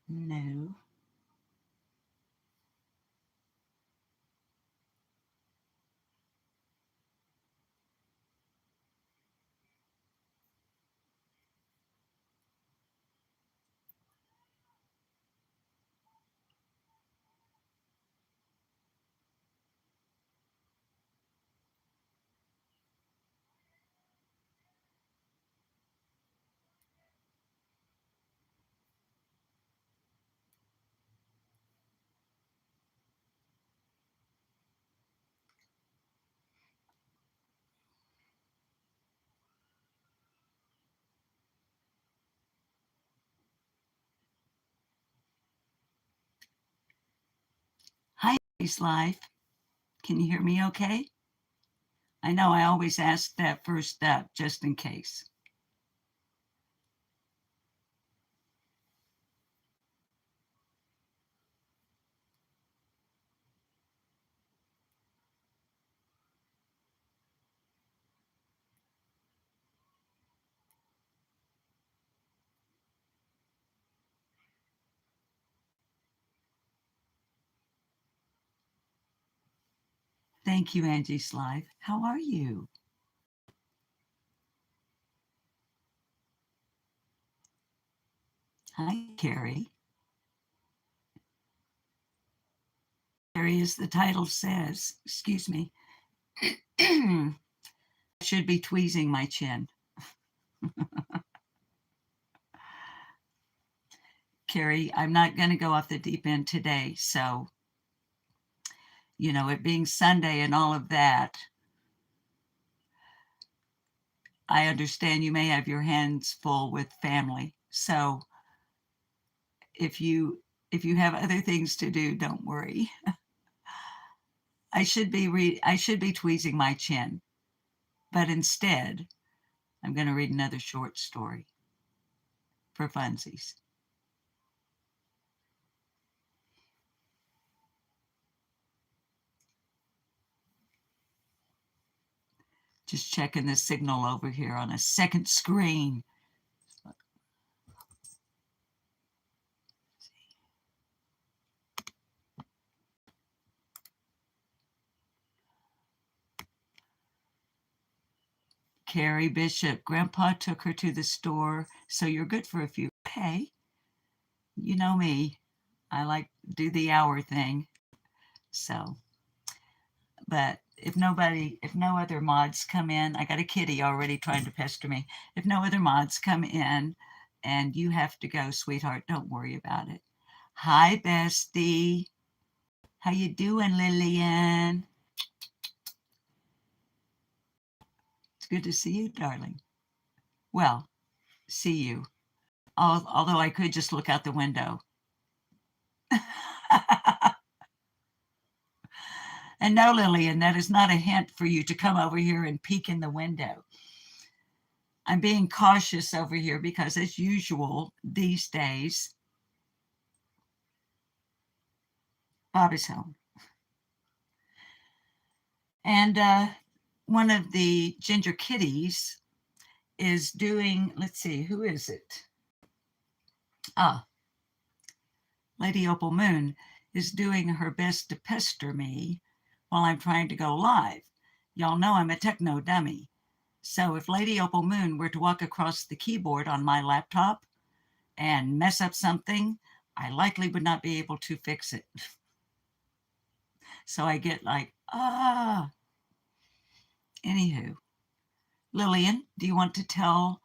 No. Hi, Life. Can you hear me okay? I know I always ask that first up just in case. Thank you, Angie's Life. How are you? Hi, Carrie. Carrie, as the title says, excuse me, I should be tweezing my chin. Carrie, I'm not going to go off the deep end today. So, it being Sunday and all of that, I understand you may have your hands full with family. So, if you have other things to do, don't worry. I should be tweezing my chin, but instead, I'm going to read another short story for funsies. Just checking the signal over here on a second screen. Carrie Bishop, Grandpa took her to the store, so you're good for a few. Okay, you know me. I like do the hour thing. So, but if no other mods come in, I got a kitty already trying to pester me. If no other mods come in and you have to go, sweetheart, don't worry about it. Hi, bestie. How you doing, Lillian? It's good to see you, darling. Well, see you. Although I could just look out the window. And no, Lillian, that is not a hint for you to come over here and peek in the window. I'm being cautious over here because, as usual, these days, Bob is home. And one of the ginger kitties is doing, let's see, who is it? Ah, Lady Opal Moon is doing her best to pester me while I'm trying to go live. Y'all know I'm a techno dummy. So if Lady Opal Moon were to walk across the keyboard on my laptop and mess up something, I likely would not be able to fix it. So I get like, Anywho, Lillian, do you want to tell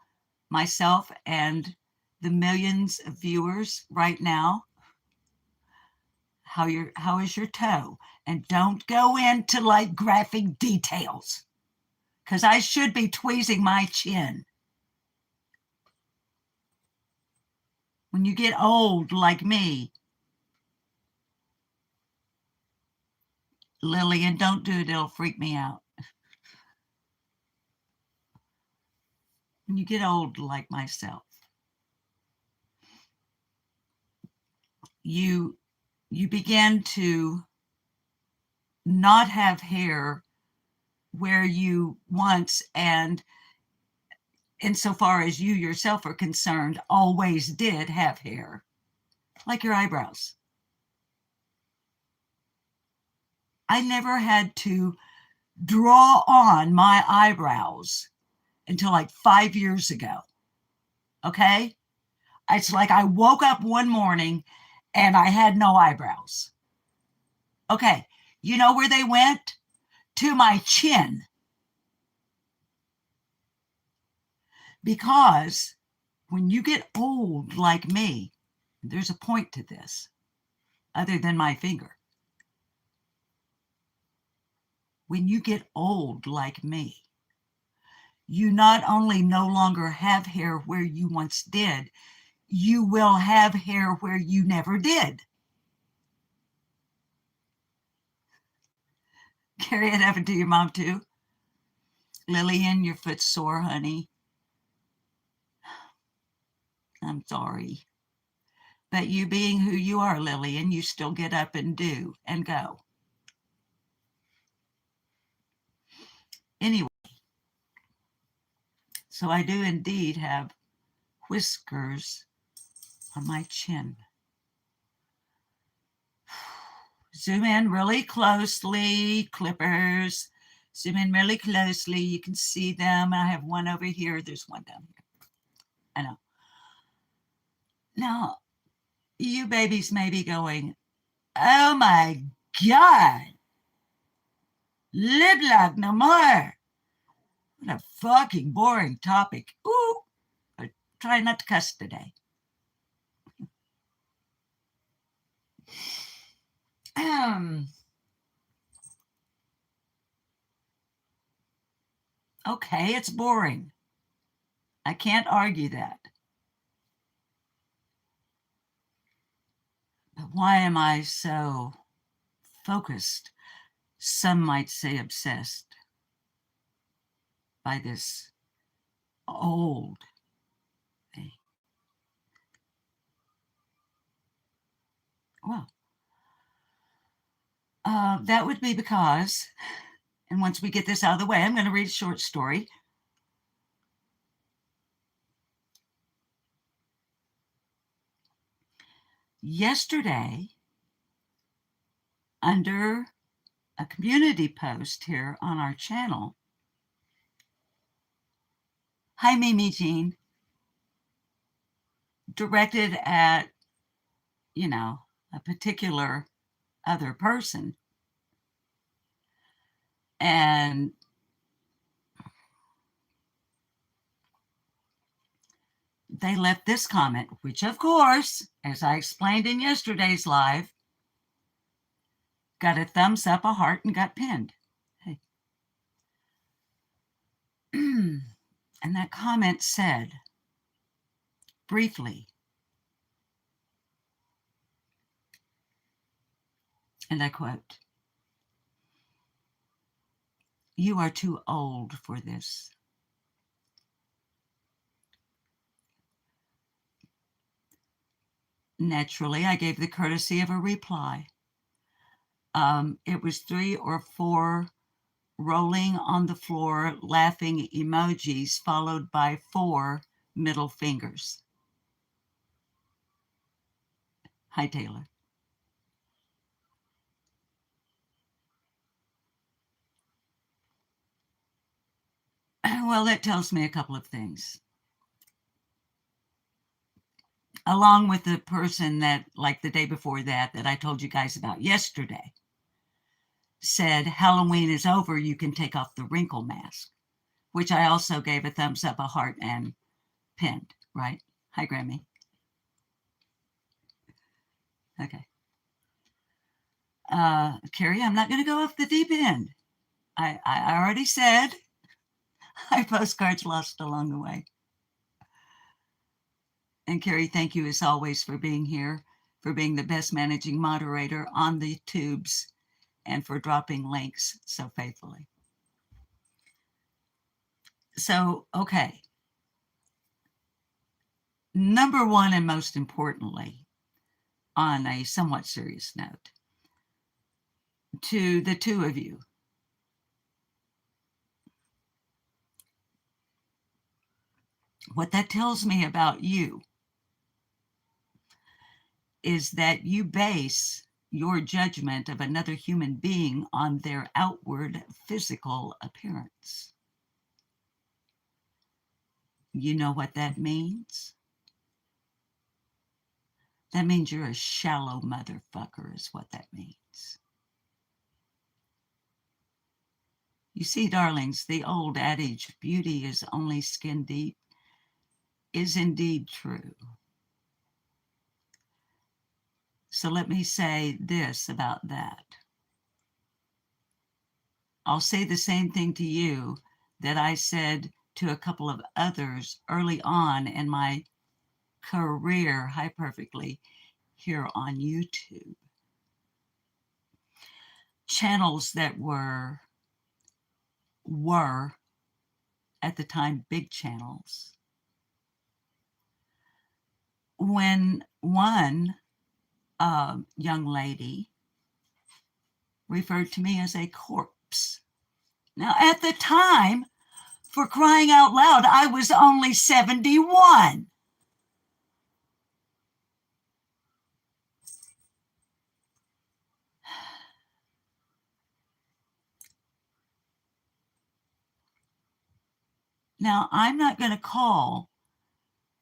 myself and the millions of viewers right now how is your toe? And don't go into like graphic details, because I should be tweezing my chin. When you get old like me, Lillian, don't do it. It'll freak me out. When you get old like myself, you begin to not have hair where you once, and insofar as you yourself are concerned, always did have hair. like your eyebrows. I never had to draw on my eyebrows until like 5 years ago. Okay? It's like I woke up one morning and I had no eyebrows. Okay. You know where they went? To my chin. Because when you get old like me, there's a point to this other than my finger. When you get old like me, you not only no longer have hair where you once did, you will have hair where you never did. Carrie, it happened to your mom too? Lillian, your foot's sore, honey. I'm sorry. But you being who you are, Lillian, you still get up and do and go. Anyway, so I do indeed have whiskers on my chin. Zoom in really closely, clippers. Zoom in really closely. You can see them. I have one over here. There's one down here. I know. Now, you babies may be going, oh my God, lip lock no more. What a fucking boring topic. Ooh, but try not to cuss today. Okay, it's boring. I can't argue that. But why am I so focused? Some might say obsessed by this old thing. Well, that would be because, and once we get this out of the way, I'm going to read a short story. Yesterday, under a community post here on our channel, hi, Mimi Jean, directed at, a particular other person. And they left this comment, which of course, as I explained in yesterday's live, got a thumbs up, a heart, and got pinned. Hey. And that comment said, briefly, and I quote, "You are too old for this." Naturally, I gave the courtesy of a reply. It was 3 or 4 rolling on the floor, laughing emojis, followed by 4 middle fingers. Hi, Taylor. Well, that tells me a couple of things. Along with the person that, like the day before that I told you guys about yesterday, said, Halloween is over, you can take off the wrinkle mask, which I also gave a thumbs up, a heart, and pinned, right? Hi, Grammy. Okay. Carrie, I'm not going to go off the deep end. I already said I postcards lost along the way. And Carrie, thank you as always for being here, for being the best managing moderator on the tubes, and for dropping links so faithfully. So, okay. Number one, and most importantly, on a somewhat serious note, to the two of you, what that tells me about you is that you base your judgment of another human being on their outward physical appearance. You know what that means? That means you're a shallow motherfucker, is what that means. You see, darlings, the old adage, beauty is only skin deep, is indeed true. So let me say this about that. I'll say the same thing to you that I said to a couple of others early on in my career, Hi Perfectly, here on YouTube. Channels that were at the time big channels. When one young lady referred to me as a corpse. Now, at the time, for crying out loud, I was only 71. Now, I'm not going to call,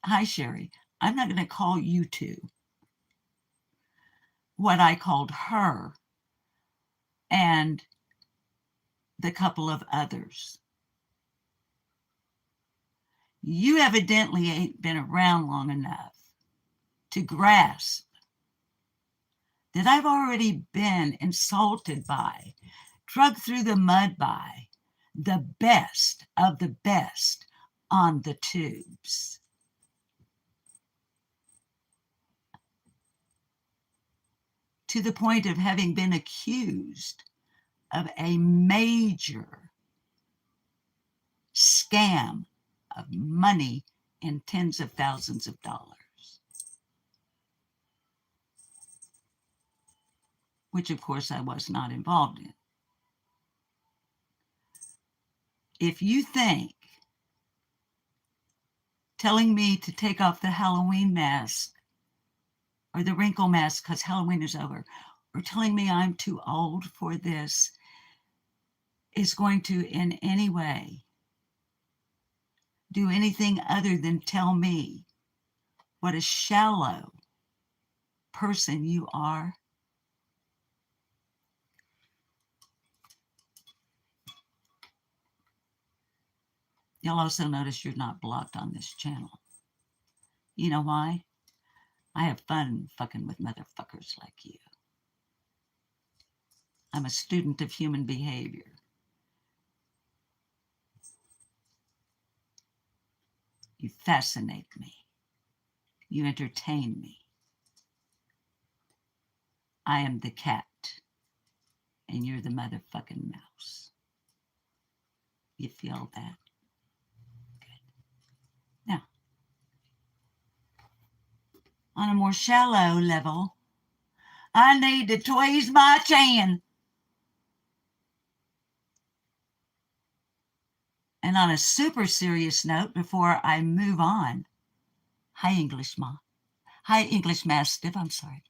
hi, Sherry, I'm not going to call you two what I called her and the couple of others. You evidently ain't been around long enough to grasp that I've already been insulted by, drugged through the mud by the best of the best on the tubes. To the point of having been accused of a major scam of money in tens of thousands of dollars, which of course I was not involved in. If you think telling me to take off the Halloween mask or the wrinkle mask because Halloween is over, or telling me I'm too old for this is going to in any way do anything other than tell me what a shallow person you are, you'll also notice you're not blocked on this channel. You know why? I have fun fucking with motherfuckers like you. I'm a student of human behavior. You fascinate me. You entertain me. I am the cat, and you're the motherfucking mouse. You feel that? Good. Now, on a more shallow level, I need to tweeze my chin. And on a super serious note, before I move on, hi English Ma. Hi English Mastiff, I'm sorry.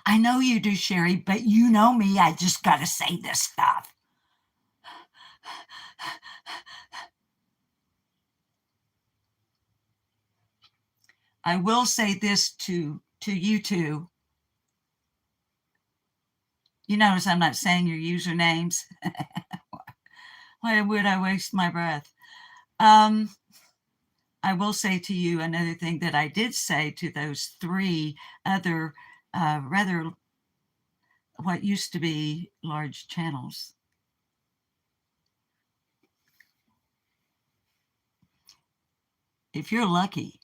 I know you do, Sherry, but you know me, I just gotta say this stuff. I will say this to you two. You notice I'm not saying your usernames. Why would I waste my breath? I will say to you another thing that I did say to those three other rather what used to be large channels. If you're lucky,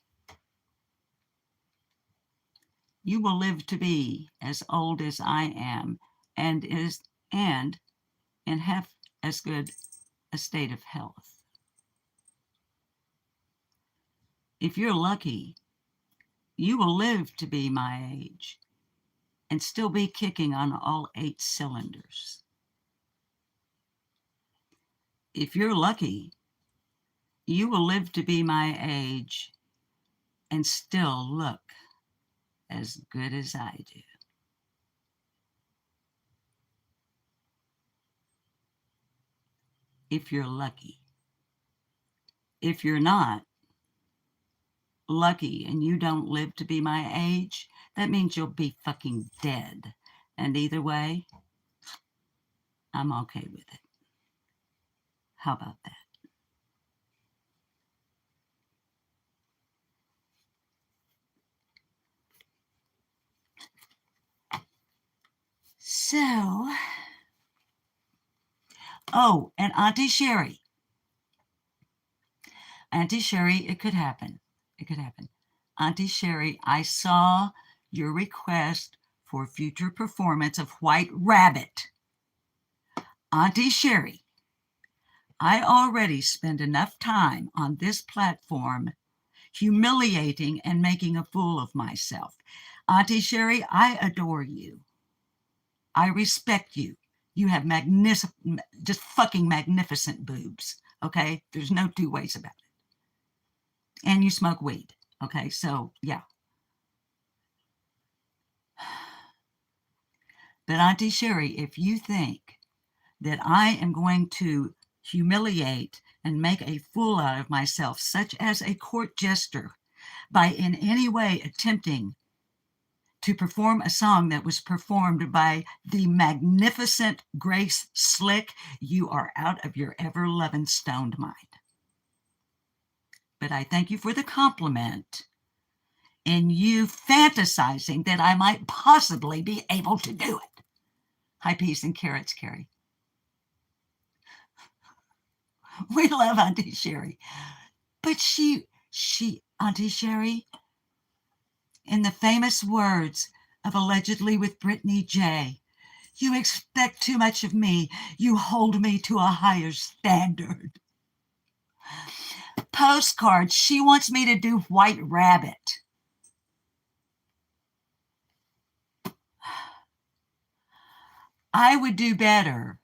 you will live to be as old as I am and in half as good a state of health. If you're lucky, you will live to be my age and still be kicking on all 8 cylinders. If you're lucky, you will live to be my age and still look as good as I do. If you're lucky. If you're not lucky and you don't live to be my age, that means you'll be fucking dead. And either way, I'm okay with it. How about that? So, oh, and Auntie Sherry, it could happen. It could happen. Auntie Sherry, I saw your request for future performance of White Rabbit. Auntie Sherry, I already spend enough time on this platform humiliating and making a fool of myself. Auntie Sherry, I adore you. I respect you. You have just fucking magnificent boobs. Okay? There's no two ways about it. And you smoke weed. Okay? So, yeah. But Auntie Sherry, if you think that I am going to humiliate and make a fool out of myself, such as a court jester, by in any way attempting to perform a song that was performed by the magnificent Grace Slick, you are out of your ever-loving stoned mind. But I thank you for the compliment in you fantasizing that I might possibly be able to do it. Hi, peas and carrots, Carrie. We love Auntie Sherry. But she, Auntie Sherry, in the famous words of Allegedly with Brittany J., you expect too much of me. You hold me to a higher standard. Postcards, she wants me to do White Rabbit. I would do better.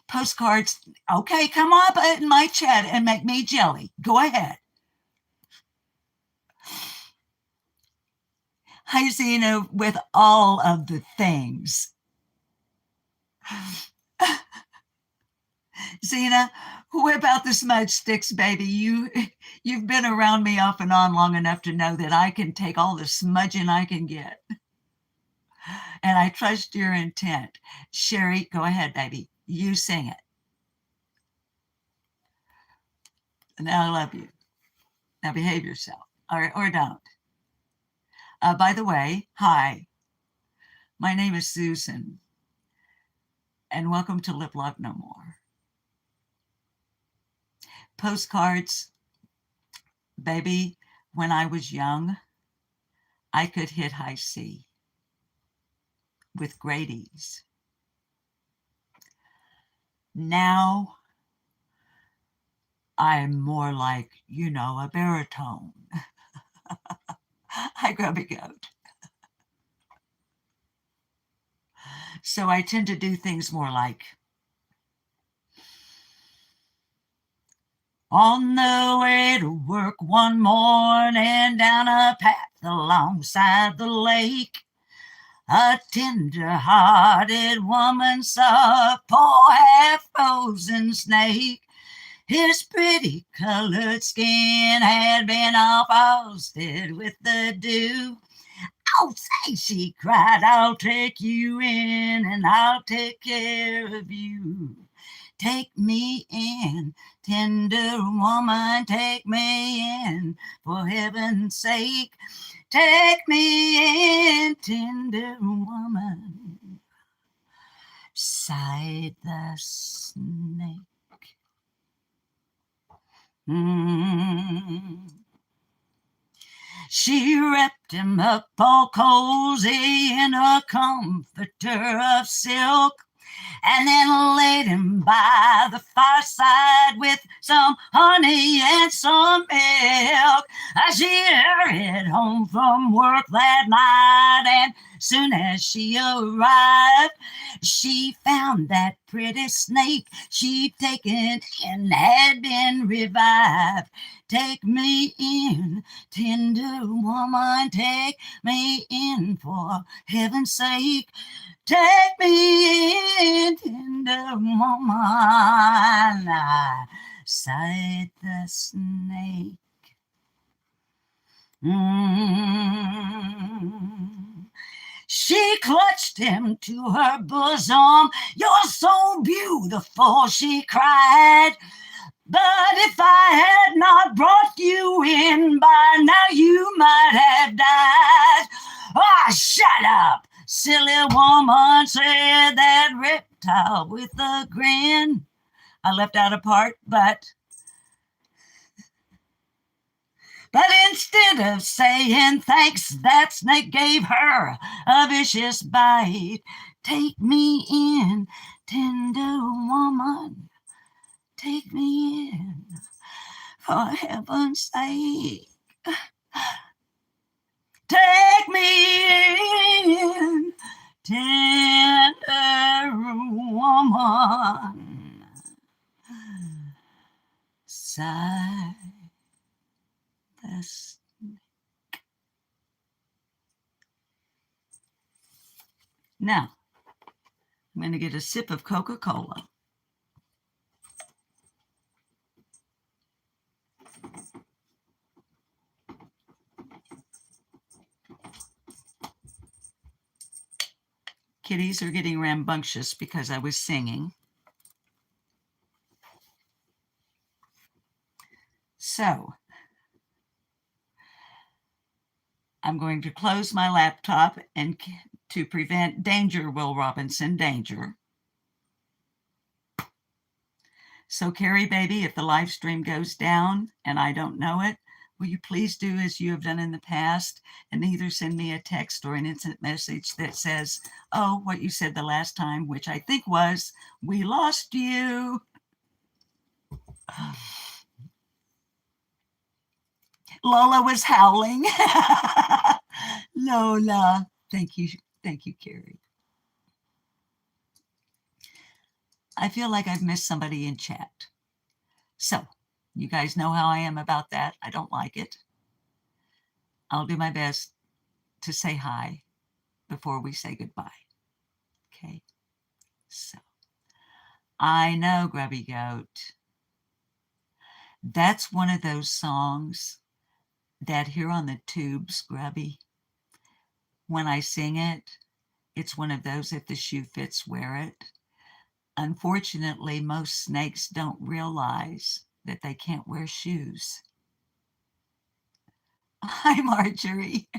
Postcards, okay, come up in my chat and make me jelly. Go ahead. Hi, Zena, with all of the things. Zena, whip out the smudge sticks, baby. You've been around me off and on long enough to know that I can take all the smudging I can get. And I trust your intent. Sherry, go ahead, baby. You sing it. Now I love you. Now behave yourself, or don't. By the way, hi. My name is Susan, and welcome to Lip Lock No More. Postcards, baby, when I was young, I could hit high C with great ease. Now, I'm more like, a baritone. Hi, Grubby Goat. So I tend to do things more like, on the way to work one morning down a path alongside the lake, a tender-hearted woman saw a poor half-frozen snake. His pretty colored skin had been all frosted with the dew. Oh, say, she cried, I'll take you in and I'll take care of you. Take me in, tender woman, take me in, for heaven's sake. Take me in, tender woman, sighed the snake. She wrapped him up all cozy in a comforter of silk, and then laid him by the fireside with some honey and some milk. As she hurried home from work that night and Soon as she arrived, she found that pretty snake she'd taken and had been revived. Take me in, tender woman, take me in for heaven's sake. Take me in, tender woman. I sighed the snake. She clutched him to her bosom. You're so beautiful, she cried. But if I had not brought you in, by now you might have died. Ah, shut up, silly woman, said that reptile with a grin. I left out a part, but instead of saying thanks, that snake gave her a vicious bite. Take me in, tender woman, take me in, for heaven's sake. Take me in, tender woman. Sigh the snake. Now, I'm going to get a sip of Coca-Cola. Kitties are getting rambunctious because I was singing. So, I'm going to close my laptop and to prevent danger, Will Robinson, danger. So, Carrie, baby, if the live stream goes down and I don't know it, will you please do as you have done in the past and either send me a text or an instant message that says, oh, what you said the last time, which I think was, we lost you. Lola was howling. Lola. Thank you, Carrie. I feel like I've missed somebody in chat. So, you guys know how I am about that. I don't like it. I'll do my best to say hi before we say goodbye. Okay? So, I know, Grubby Goat. That's one of those songs that here on the tubes, Grubby, when I sing it, it's one of those, if the shoe fits, wear it. Unfortunately, most snakes don't realize that they can't wear shoes. Hi, Marjorie.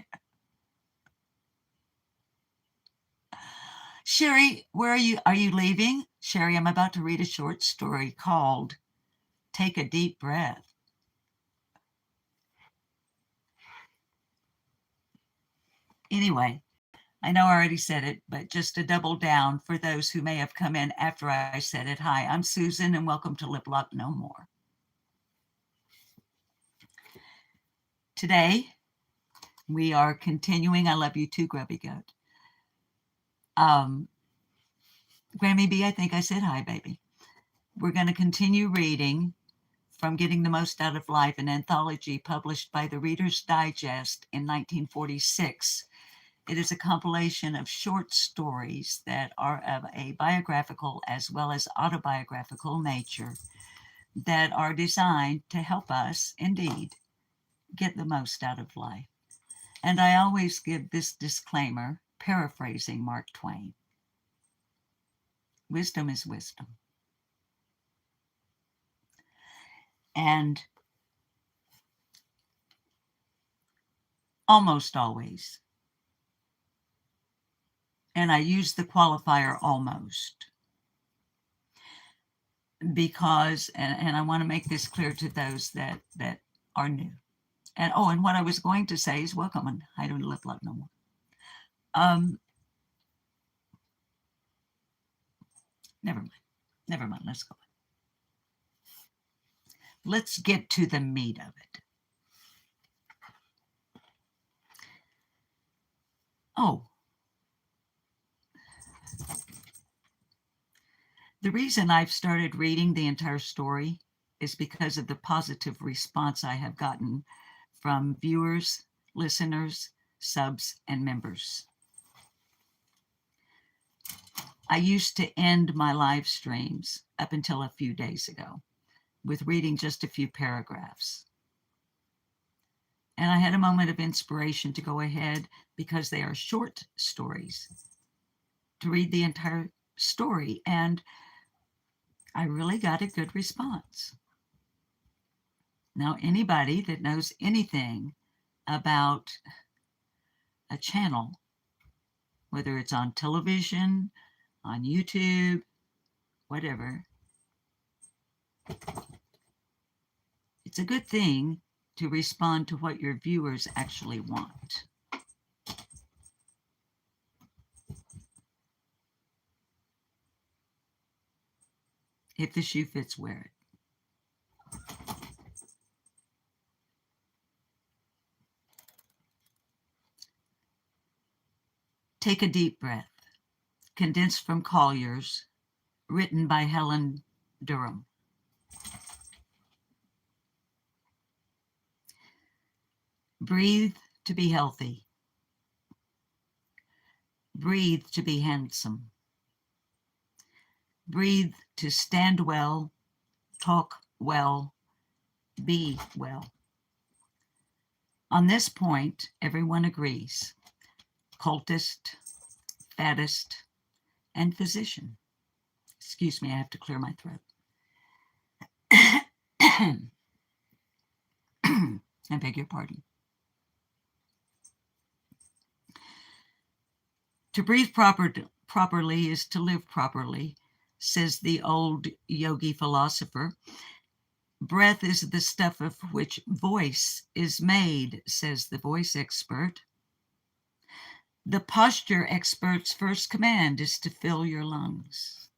Sherry, where are you? Are you leaving? Sherry, I'm about to read a short story called Take a Deep Breath. Anyway, I know I already said it, but just to double down for those who may have come in after I said it. Hi, I'm Susan and welcome to Lip Lock No More. Today, we are continuing. I love you too, Grubby Goat. Grammy B, I think I said hi, baby. We're going to continue reading from Getting the Most Out of Life, an anthology published by the Reader's Digest in 1946. It is a compilation of short stories that are of a biographical as well as autobiographical nature that are designed to help us, indeed, get the most out of life. And I always give this disclaimer, paraphrasing Mark Twain. Wisdom is wisdom. And almost always, and I use the qualifier almost, because, and I want to make this clear to those that are new. And and what I was going to say is welcome, and I don't Lip Love No More. Never mind, let's go. Let's get to the meat of it. Oh, The reason I've started reading the entire story is because of the positive response I have gotten from viewers, listeners, subs, and members. I used to end my live streams up until a few days ago with reading just a few paragraphs. And I had a moment of inspiration to go ahead, because they are short stories, to read the entire story. And I really got a good response. Now, anybody that knows anything about a channel, whether it's on television, on YouTube, whatever, it's a good thing to respond to what your viewers actually want. If the shoe fits, wear it. Take a deep breath. Condensed from Collier's, written by Helen Durham. Breathe to be healthy. Breathe to be handsome. Breathe to stand well, talk well, be well. On this point, everyone agrees. Cultist, faddist, and physician. Excuse me, I have to clear my throat. I beg your pardon. To breathe properly is to live properly, says the old yogi philosopher. Breath is the stuff of which voice is made, says the voice expert. The posture expert's first command is to fill your lungs.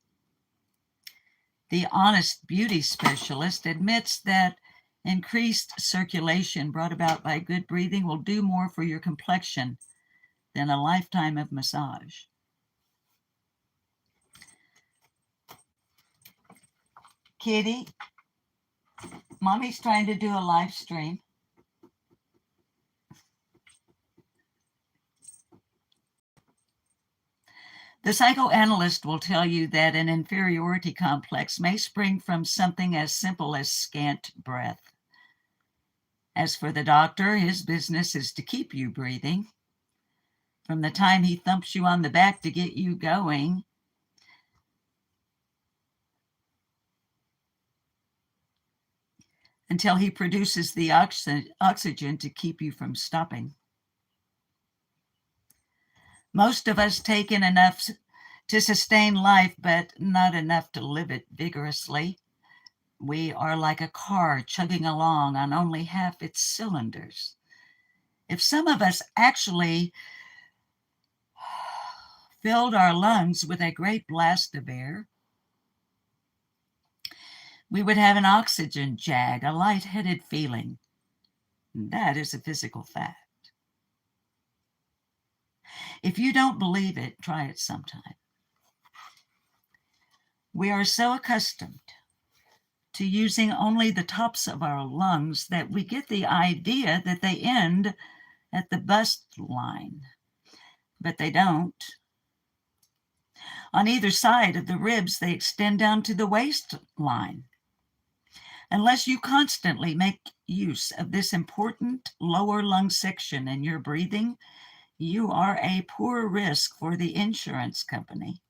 The honest beauty specialist admits that increased circulation brought about by good breathing will do more for your complexion than a lifetime of massage. Kitty, Mommy's trying to do a live stream. The psychoanalyst will tell you that an inferiority complex may spring from something as simple as scant breath. As for the doctor, his business is to keep you breathing. From the time he thumps you on the back to get you going, until he produces the oxygen to keep you from stopping. Most of us take in enough to sustain life, but not enough to live it vigorously. We are like a car chugging along on only half its cylinders. If some of us actually filled our lungs with a great blast of air, we would have an oxygen jag, a lightheaded feeling. That is a physical fact. If you don't believe it, try it sometime. We are so accustomed to using only the tops of our lungs that we get the idea that they end at the bust line, but they don't. On either side of the ribs, they extend down to the waistline. Unless you constantly make use of this important lower lung section in your breathing, you are a poor risk for the insurance company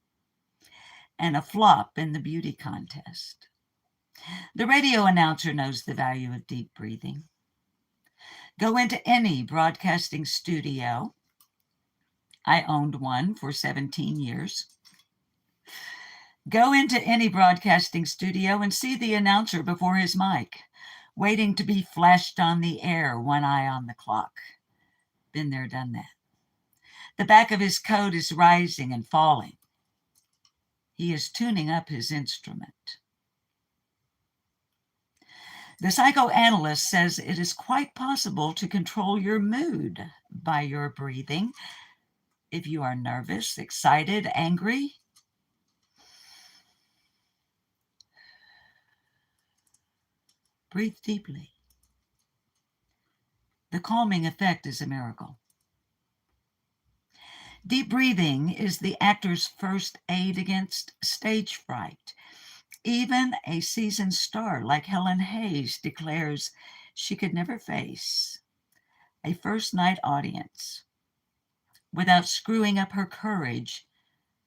and a flop in the beauty contest. The radio announcer knows the value of deep breathing. Go into any broadcasting studio. I owned one for 17 years. Go into any broadcasting studio and see the announcer before his mic, waiting to be flashed on the air, one eye on the clock. Been there, done that. The back of his coat is rising and falling. He is tuning up his instrument. The psychoanalyst says it is quite possible to control your mood by your breathing. If you are nervous, excited, angry, Breathe deeply. The calming effect is a miracle. Deep breathing is the actor's first aid against stage fright. Even a seasoned star like Helen Hayes declares she could never face a first night audience without screwing up her courage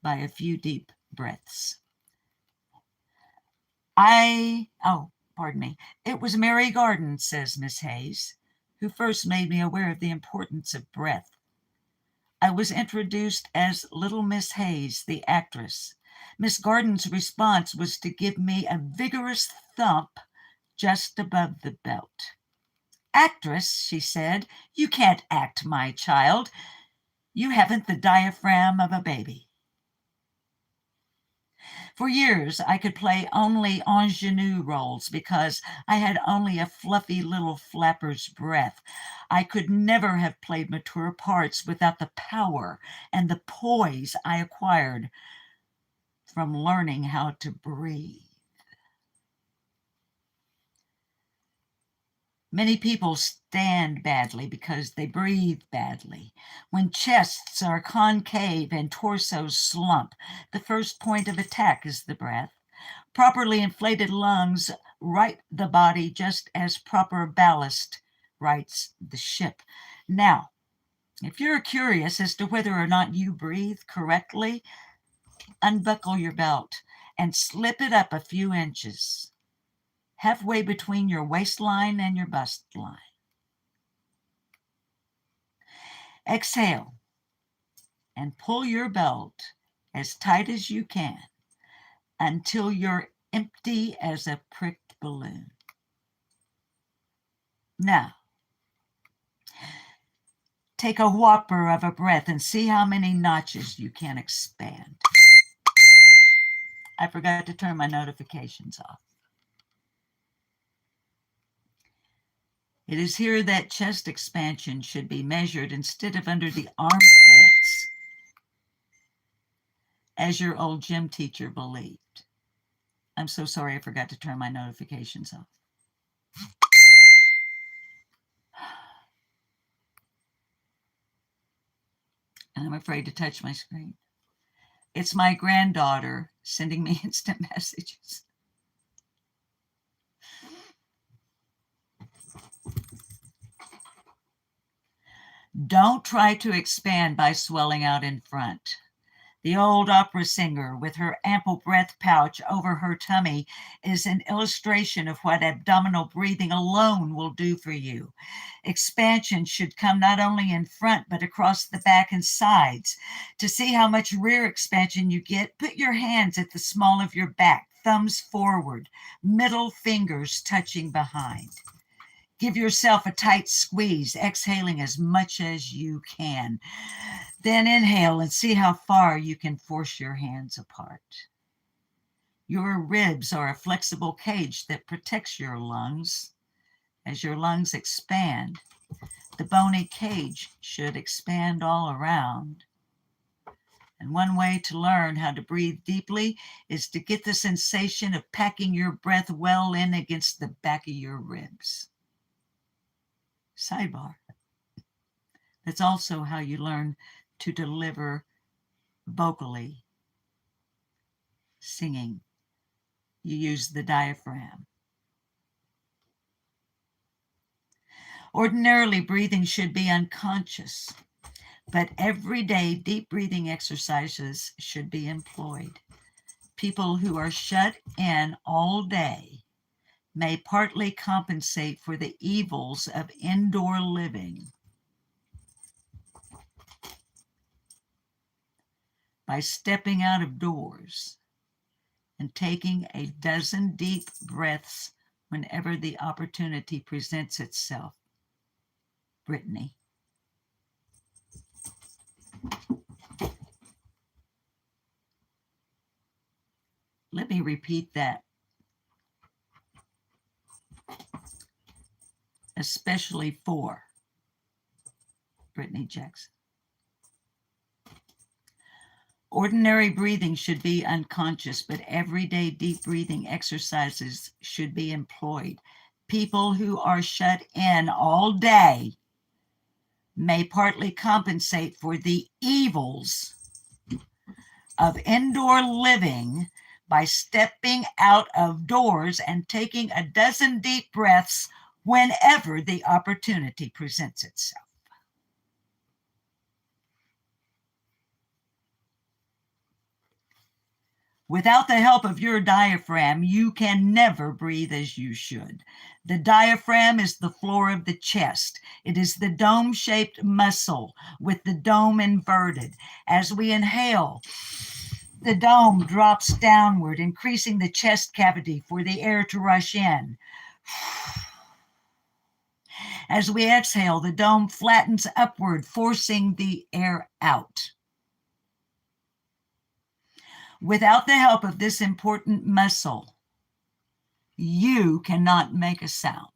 by a few deep breaths. Pardon me. It was Mary Garden, says Miss Hayes, who first made me aware of the importance of breath. I was introduced as Little Miss Hayes, the actress. Miss Garden's response was to give me a vigorous thump just above the belt. Actress, she said, you can't act, my child. You haven't the diaphragm of a baby. For years, I could play only ingenue roles because I had only a fluffy little flapper's breath. I could never have played mature parts without the power and the poise I acquired from learning how to breathe. Many people stand badly because they breathe badly. When chests are concave and torsos slump, the first point of attack is the breath. Properly inflated lungs right the body just as proper ballast rights the ship. Now, if you're curious as to whether or not you breathe correctly, unbuckle your belt and slip it up a few inches, halfway between your waistline and your bust line. Exhale and pull your belt as tight as you can until you're empty as a pricked balloon. Now, take a whopper of a breath and see how many notches you can expand. I forgot to turn my notifications off. It is here that chest expansion should be measured instead of under the armpits, as your old gym teacher believed. I'm so sorry I forgot to turn my notifications off. And I'm afraid to touch my screen. It's my granddaughter sending me instant messages. Don't try to expand by swelling out in front. The old opera singer with her ample breath pouch over her tummy is an illustration of what abdominal breathing alone will do for you. Expansion should come not only in front, but across the back and sides. To see how much rear expansion you get, put your hands at the small of your back, thumbs forward, middle fingers touching behind. Give yourself a tight squeeze, exhaling as much as you can. Then inhale and see how far you can force your hands apart. Your ribs are a flexible cage that protects your lungs. As your lungs expand, the bony cage should expand all around. And one way to learn how to breathe deeply is to get the sensation of packing your breath well in against the back of your ribs. Sidebar. That's also how you learn to deliver vocally, singing. You use the diaphragm. Ordinarily, breathing should be unconscious, but everyday deep breathing exercises should be employed. People who are shut in all day may partly compensate for the evils of indoor living by stepping out of doors and taking a dozen deep breaths whenever the opportunity presents itself. Brittany. Let me repeat that. Especially for Brittany Jackson. Ordinary breathing should be unconscious, but everyday deep breathing exercises should be employed. people who are shut in all day may partly compensate for the evils of indoor living by stepping out of doors and taking a dozen deep breaths whenever the opportunity presents itself. Without the help of your diaphragm, you can never breathe as you should. The diaphragm is the floor of the chest. It is the dome-shaped muscle with the dome inverted. As we inhale, the dome drops downward, increasing the chest cavity for the air to rush in. As we exhale, the dome flattens upward, forcing the air out. Without the help of this important muscle, you cannot make a sound.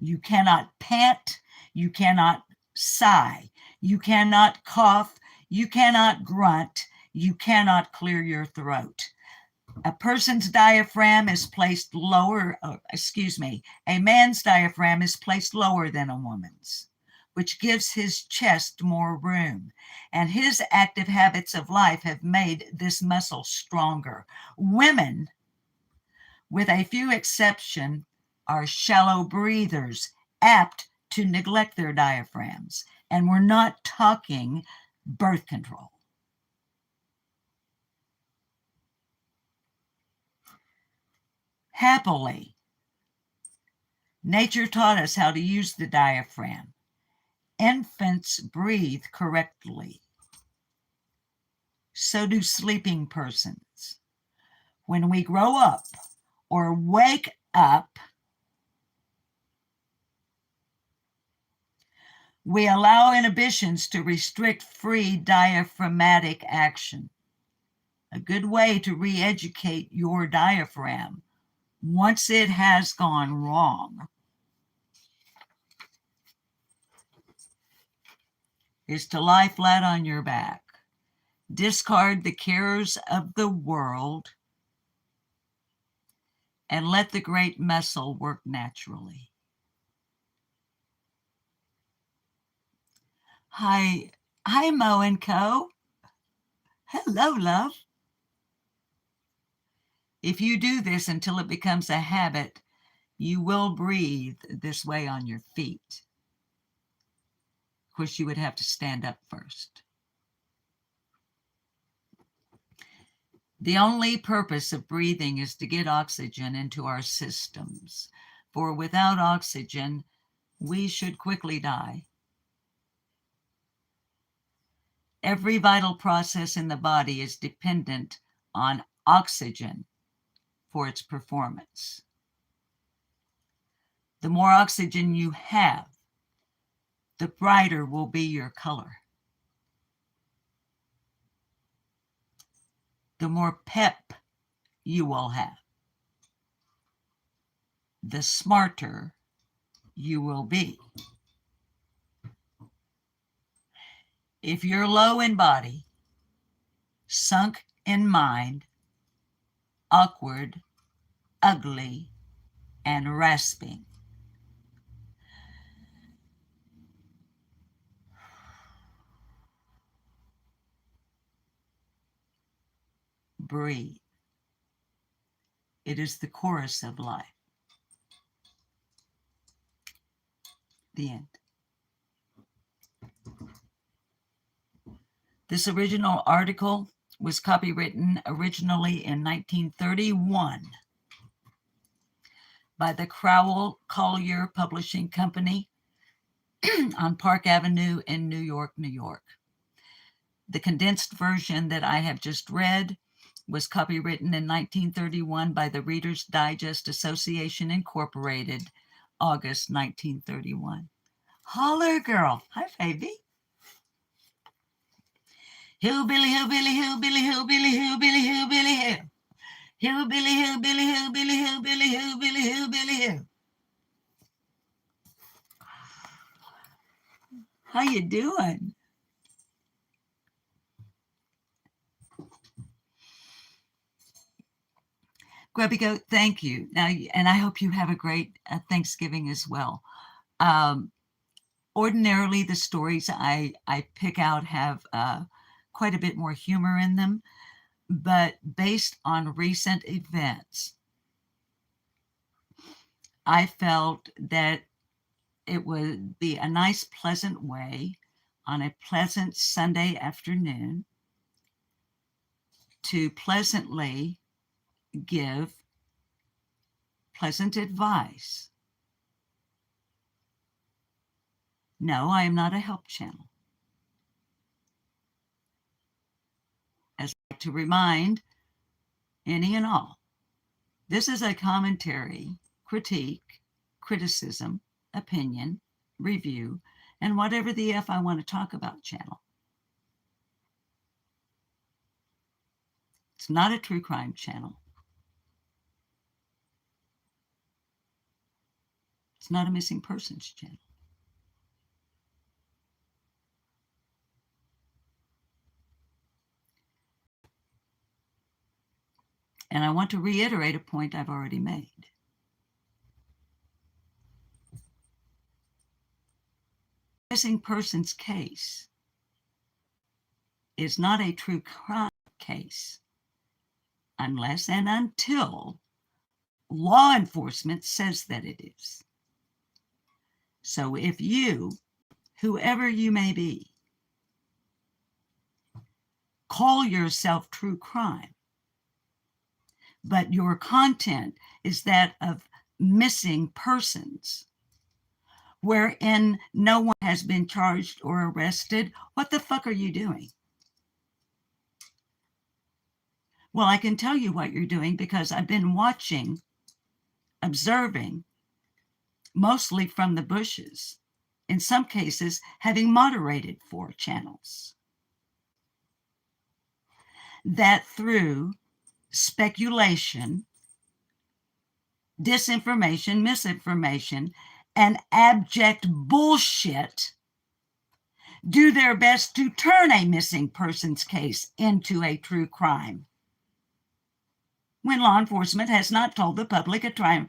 You cannot pant. You cannot sigh. You cannot cough. You cannot grunt. You cannot clear your throat. A person's diaphragm is placed lower, a man's diaphragm is placed lower than a woman's, which gives his chest more room. And his active habits of life have made this muscle stronger. Women, with a few exceptions, are shallow breathers, apt to neglect their diaphragms. And we're not talking birth control. Happily, nature taught us how to use the diaphragm. Infants breathe correctly. So do sleeping persons. When we grow up or wake up, we allow inhibitions to restrict free diaphragmatic action. A good way to re-educate your diaphragm once it has gone wrong is to lie flat on your back. Discard the cares of the world and let the great muscle work naturally. Hi, Mo and Co. Hello, love. If you do this until it becomes a habit, you will breathe this way on your feet. Of course, you would have to stand up first. The only purpose of breathing is to get oxygen into our systems, for without oxygen, we should quickly die. Every vital process in the body is dependent on oxygen for its performance. The more oxygen you have, the brighter will be your color. The more pep you will have, the smarter you will be. If you're low in body, sunk in mind, awkward, ugly, and rasping, breathe. It is the chorus of life. The end. This original article was copywritten originally in 1931 by the Crowell Collier Publishing Company on Park Avenue in New York, New York. The condensed version that I have just read was copywritten in 1931 by the Reader's Digest Association Incorporated, August 1931. Holler, girl. Hi, baby. Hillbilly, hillbilly, hillbilly, hillbilly, hillbilly, hillbilly, hill. Hillbilly, hillbilly, hillbilly, hillbilly, hillbilly, hillbilly, hill. How you doing? Grubby Goat, thank you. Now, and I hope you have a great Thanksgiving as well. Ordinarily, the stories I pick out have quite a bit more humor in them, but based on recent events, I felt that it would be a nice, pleasant way on a pleasant Sunday afternoon to pleasantly give pleasant advice. No, I am not a help channel. As I like to remind any and all, this is a commentary, critique, criticism, opinion, review, and whatever the F I want to talk about channel. It's not a true crime channel. It's not a missing persons channel. And I want to reiterate a point I've already made. Missing persons case is not a true crime case unless and until law enforcement says that it is. So if you, whoever you may be, call yourself true crime, but your content is that of missing persons, wherein no one has been charged or arrested, what the fuck are you doing? Well, I can tell you what you're doing because I've been watching, observing, mostly from the bushes, in some cases having moderated 4 channels, that through speculation, disinformation, misinformation, and abject bullshit do their best to turn a missing persons case into a true crime, when law enforcement has not told the public a crime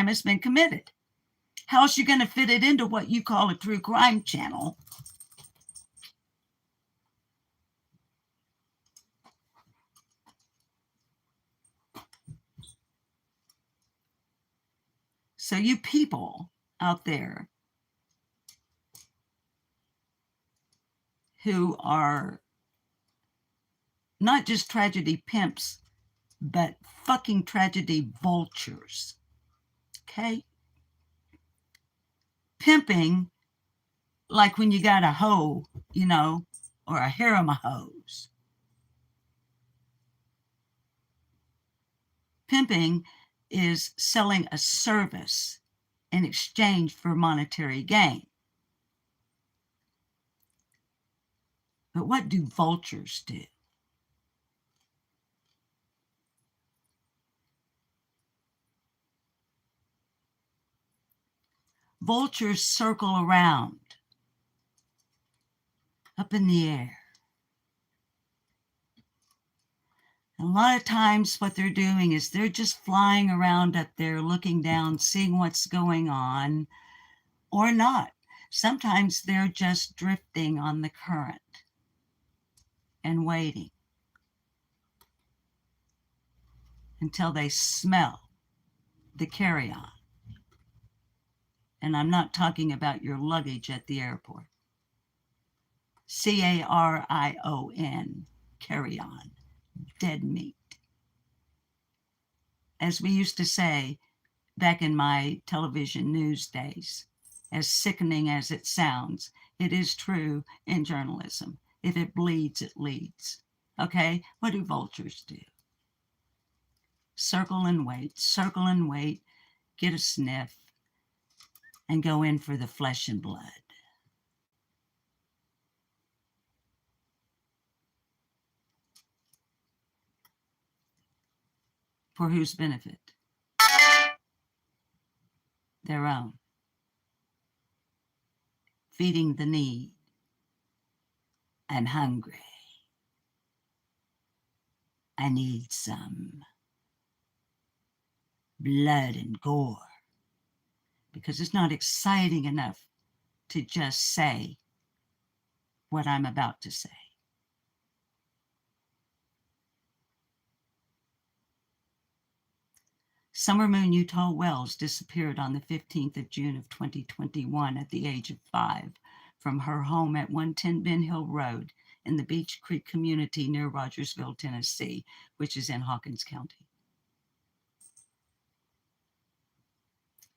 has been committed. How else are you going to fit it into what you call a true crime channel? So you people out there who are not just tragedy pimps, but fucking tragedy vultures, okay? Pimping, like when you got a hoe, you know, or a harem of hoes. Pimping is selling a service in exchange for monetary gain. But what do vultures do? Vultures circle around up in the air. And a lot of times what they're doing is they're just flying around up there, looking down, seeing what's going on, or not. Sometimes they're just drifting on the current and waiting until they smell the carry-on. And I'm not talking about your luggage at the airport. C-A-R-I-O-N, carry-on, dead meat. As we used to say back in my television news days, as sickening as it sounds, it is true in journalism. If it bleeds, it leads. Okay? What do vultures do? Circle and wait, get a sniff, and go in for the flesh and blood. For whose benefit? Their own. Feeding the need and hungry. I need some. blood and gore, because it's not exciting enough to just say what I'm about to say. Summer Moon Utah Wells disappeared on the 15th of June of 2021 at the age of 5 from her home at 110 Ben Hill Road in the Beach Creek community near Rogersville, Tennessee, which is in Hawkins County.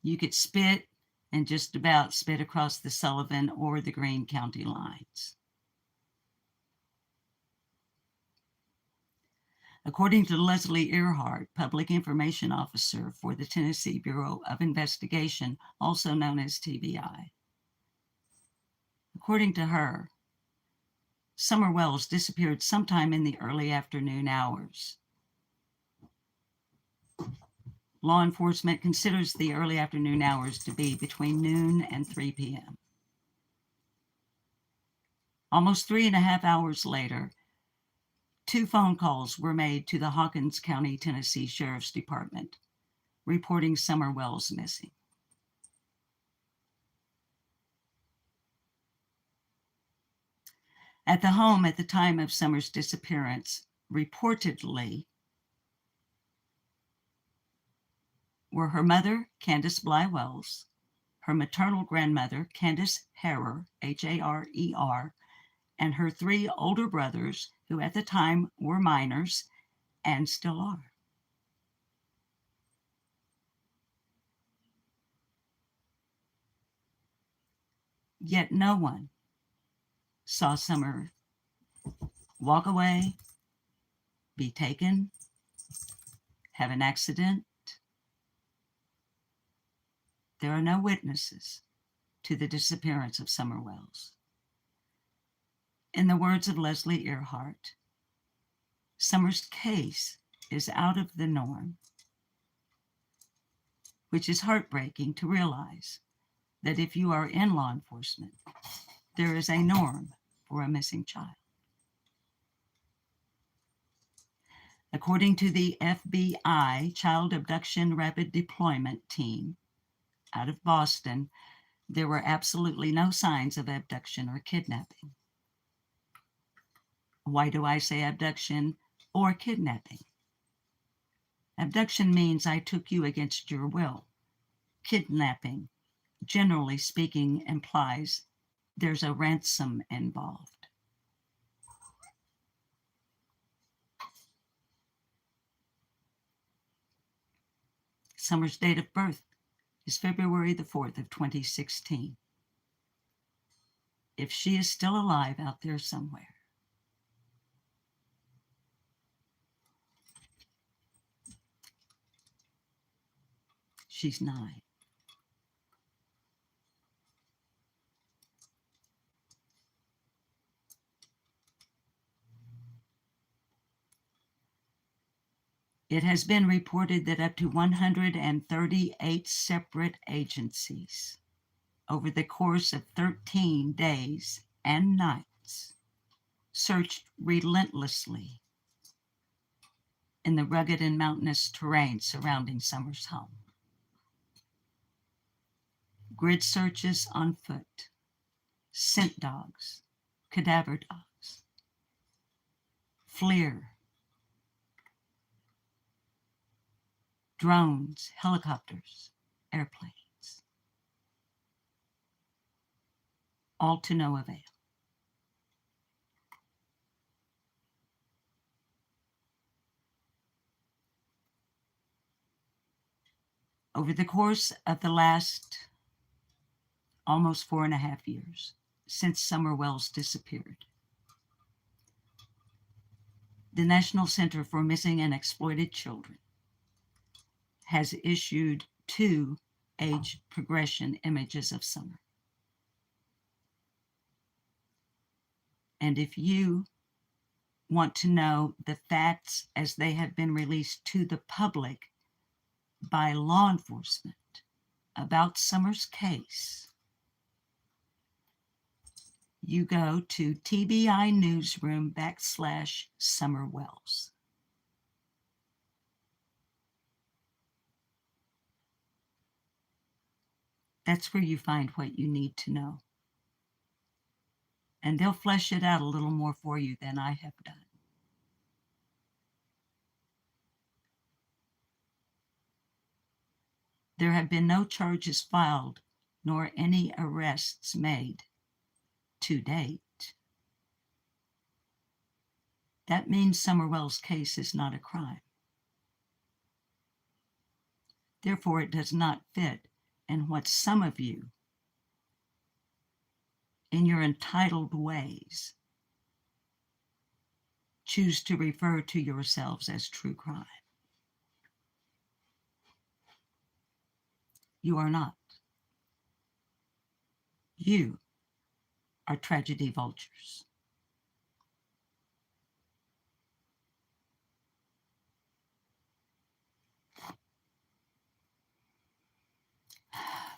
You could spit and just about spit across the Sullivan or the Greene County lines. According to Leslie Earhart, Public Information Officer for the Tennessee Bureau of Investigation, also known as TBI. According to her, Summer Wells disappeared sometime in the early afternoon hours. Law enforcement considers the early afternoon hours to be between noon and 3 p.m. Almost 3.5 hours later, 2 phone calls were made to the Hawkins County, Tennessee Sheriff's Department, reporting Summer Wells missing. At the home at the time of Summer's disappearance, reportedly, were her mother, Candace Bly Wells, her maternal grandmother, Candace Harer, Harer, and her 3 older brothers, who at the time were minors and still are. Yet no one saw Summer walk away, be taken, have an accident. There are no witnesses to the disappearance of Summer Wells. In the words of Leslie Earhart, Summer's case is out of the norm, which is heartbreaking to realize that if you are in law enforcement, there is a norm for a missing child. According to the FBI Child Abduction Rapid Deployment Team out of Boston, there were absolutely no signs of abduction or kidnapping. Why do I say abduction or kidnapping? Abduction means I took you against your will. Kidnapping, generally speaking, implies there's a ransom involved. Summer's date of birth is February the 4th of 2016. If she is still alive out there somewhere, she's 9. It has been reported that up to 138 separate agencies over the course of 13 days and nights searched relentlessly in the rugged and mountainous terrain surrounding Summer's home. Grid searches on foot, scent dogs, cadaver dogs, FLIR, drones, helicopters, airplanes, all to no avail. Over the course of the last almost 4.5 years since Summer Wells disappeared, the National Center for Missing and Exploited Children has issued 2 age progression images of Summer. And if you want to know the facts as they have been released to the public by law enforcement about Summer's case, you go to TBI Newsroom /Summer Wells. That's where you find what you need to know. And they'll flesh it out a little more for you than I have done. There have been no charges filed, nor any arrests made to date. That means Somerwell's case is not a crime. Therefore, it does not fit in what some of you, in your entitled ways, choose to refer to yourselves as true crime. You are not. You are tragedy vultures.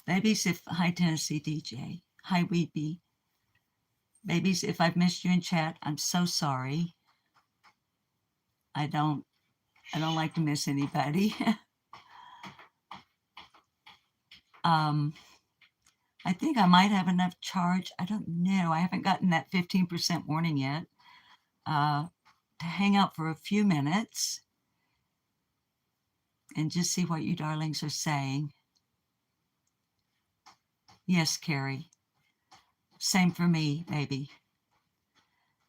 Babies, hi Tennessee DJ, hi Weepy. Babies, if I've missed you in chat, I'm so sorry. I don't like to miss anybody. I think I might have enough charge. I don't know. I haven't gotten that 15% warning yet. To hang out for a few minutes and just see what you darlings are saying. Yes, Carrie. Same for me, baby.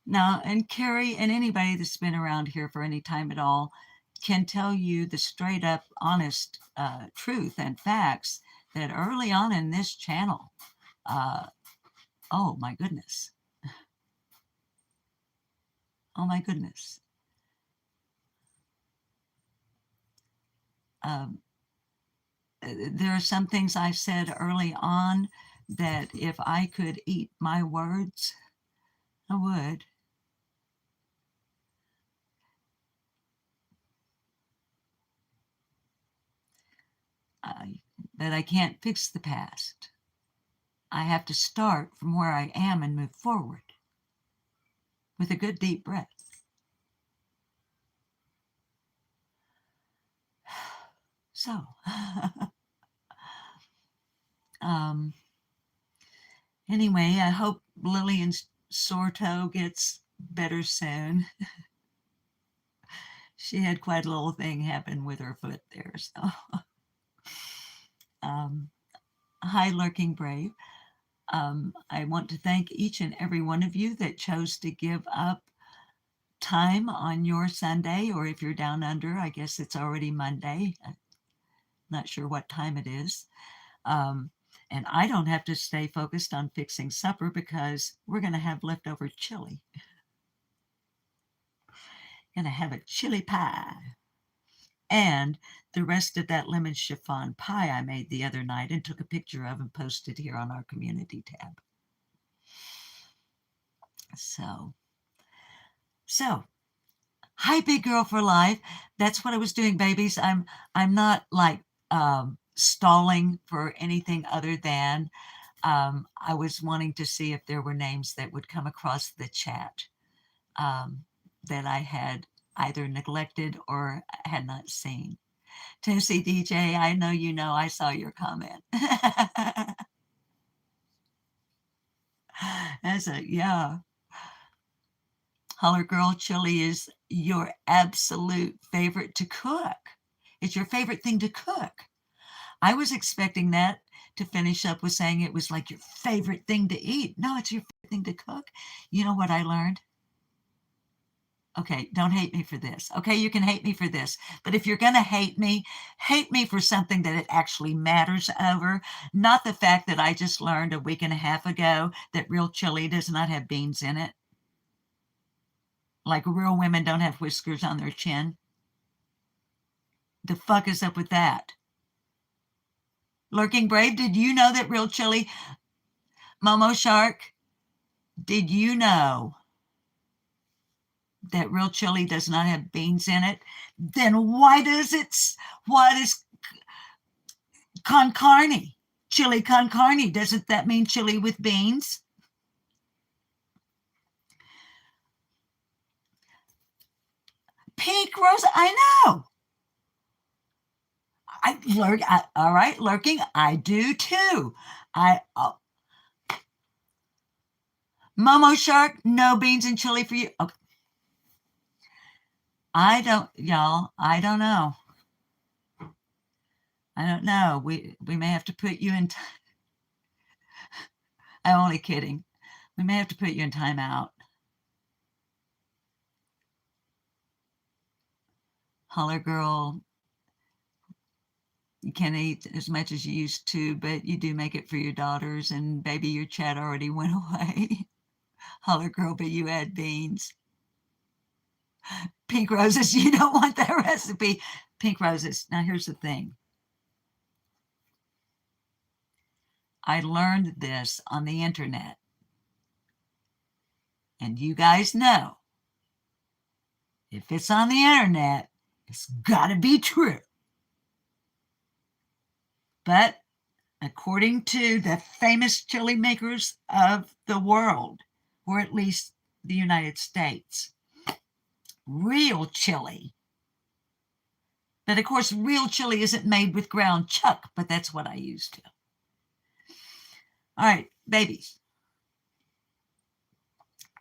Now, and Carrie and anybody that's been around here for any time at all can tell you the straight up honest truth and facts that early on in this channel, oh my goodness. Oh my goodness. There are some things I said early on that if I could eat my words, I would. But I can't fix the past. I have to start from where I am and move forward with a good deep breath. So, anyway, I hope Lillian's sore toe gets better soon. She had quite a little thing happen with her foot there. So, hi, Lurking Brave. I want to thank each and every one of you that chose to give up time on your Sunday, or if you're down under, I guess it's already Monday. I'm not sure what time it is. And I don't have to stay focused on fixing supper because we're going to have leftover chili. Going to have a chili pie. And the rest of that lemon chiffon pie I made the other night and took a picture of and posted here on our community tab. So, hi, big girl for life. That's what I was doing, babies. I'm not like stalling for anything other than I was wanting to see if there were names that would come across the chat that I had either neglected or had not seen. Tennessee DJ, I know you know I saw your comment. That's a, yeah. Holler Girl, chili is your absolute favorite to cook. It's your favorite thing to cook. I was expecting that to finish up with saying it was like your favorite thing to eat. No, it's your favorite thing to cook. You know what I learned? Okay, don't hate me for this. Okay, you can hate me for this. But if you're going to hate me for something that it actually matters over, not the fact that I just learned a week and a half ago that real chili does not have beans in it. Like real women don't have whiskers on their chin. The fuck is up with that? Lurking Brave, did you know that real chili, Momo Shark, did you know that real chili does not have beans in it? Then what is con carne? Chili con carne, doesn't that mean chili with beans? Pink Rose, I know. All right, lurking. I do too. Momo Shark, no beans and chili for you. Okay. I don't, y'all. I don't know. I don't know. We may have to put you in. I'm only kidding. We may have to put you in timeout. Holler girl, you can't eat as much as you used to, but you do make it for your daughters. And baby, your chat already went away. Holler girl, but you add beans. Pink roses, you don't want that recipe. Pink roses. Now here's the thing. I learned this on the internet. And you guys know, if it's on the internet, it's got to be true. But according to the famous chili makers of the world, or at least the United States, real chili. But of course, real chili isn't made with ground chuck, but that's what I used to. All right, babies.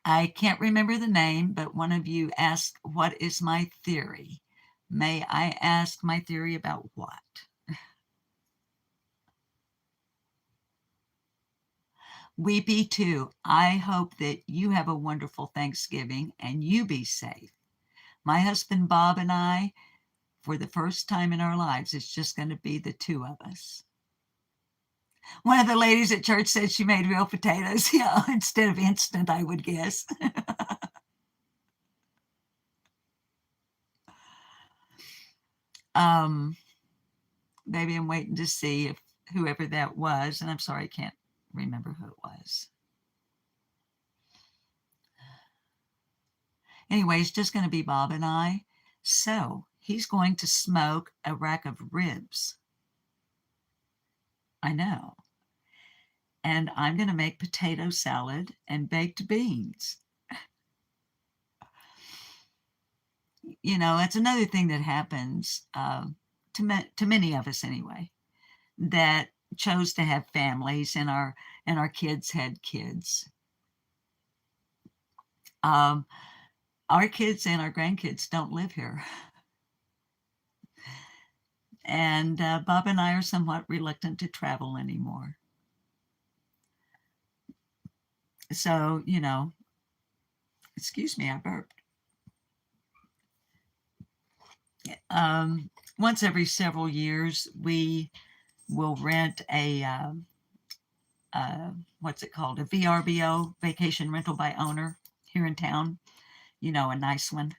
I can't remember the name, but one of you asked, what is my theory? May I ask my theory about what? Weepy too. I hope that you have a wonderful Thanksgiving and you be safe. My husband Bob and I, for the first time in our lives, it's just going to be the two of us. One of the ladies at church said she made real potatoes, instead of instant, I would guess. Maybe I'm waiting to see if whoever that was, and I'm sorry, I can't remember who it was. Anyway, it's just going to be Bob and I. So he's going to smoke a rack of ribs. I know. And I'm going to make potato salad and baked beans. It's another thing that happens to many of us anyway, that chose to have families and our kids had kids. Our kids and our grandkids don't live here. And Bob and I are somewhat reluctant to travel anymore. So, excuse me, I burped. Once every several years, we will rent a, what's it called? A VRBO, vacation rental by owner, here in town, a nice one.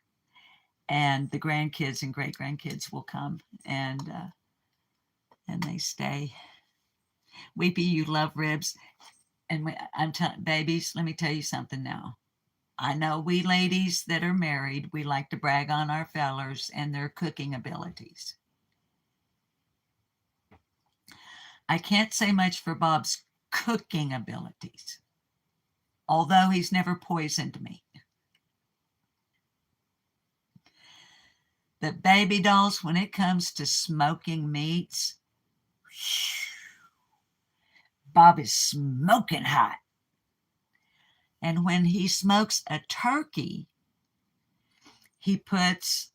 And the grandkids and great grandkids will come and they stay. Weepy, you love ribs. And I'm telling babies, let me tell you something now. I know we ladies that are married, we like to brag on our fellers and their cooking abilities. I can't say much for Bob's cooking abilities, although he's never poisoned me. But baby dolls, when it comes to smoking meats, Bob is smoking hot. And when he smokes a turkey, he puts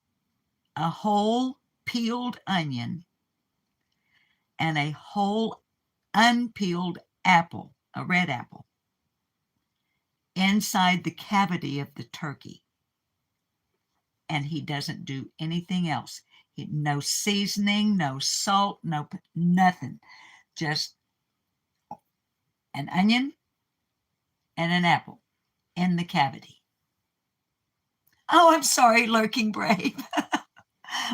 a whole peeled onion and a whole unpeeled apple, a red apple, inside the cavity of the turkey. And he doesn't do anything else. No seasoning, no salt, no nothing. Just an onion and an apple in the cavity. Oh, I'm sorry, Lurking Brave.